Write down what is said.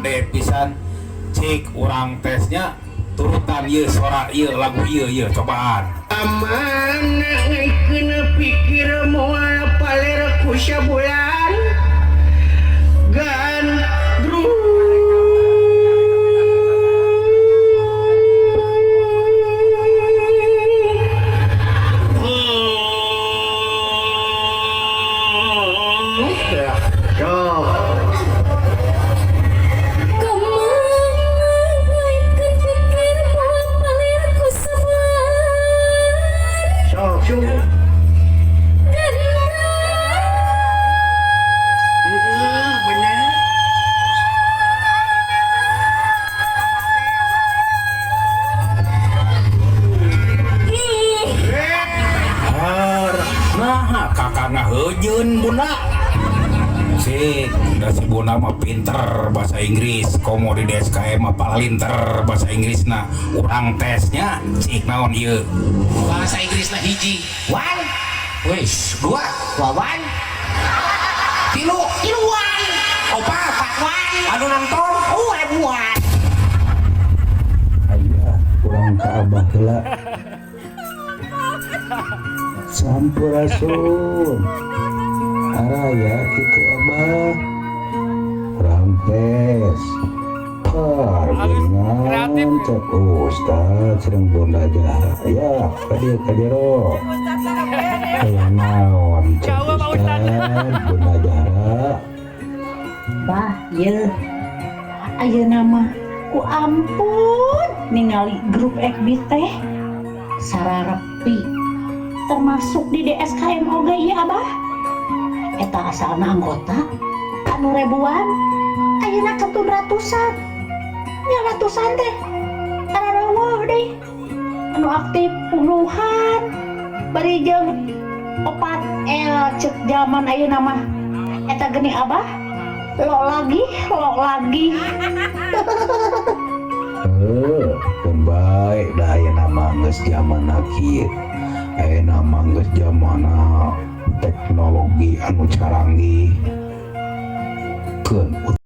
pade pisan cik urang tesnya turutan ieu suara ieu lagu ieu cobaan aman kena pikir moal paler ku sabulan gan kakakna hejeun bunda si bunda mah pinter bahasa Inggris komo di DSKM mah palinter bahasa Inggrisna urang tesnya cik naon ieu bahasa Inggrisna hiji wan wis dua wawan tiluan opat wan anu nonton ribuan aya urang ka abah heula sampurasun araya kitu abah ramtes pargengan cek ustad sering bunda jaya kadiro aya naon cek ustad bunda jara bah ye ayeuna mah ku ampun ningali grup FB teh sararepi termasuk di DSKM oge ya abah eta asalna anggota anu ribuan ayeuna ketun ratusan nya ratusan teh ararawuh deh anu aktif puluhan bari jeung opat cek zaman ayeuna mah eta geni abah lo lagi baik dah ayeuna mah geus zamanna kieu ayeuna mah geus zamanna teknologi anu canggih keun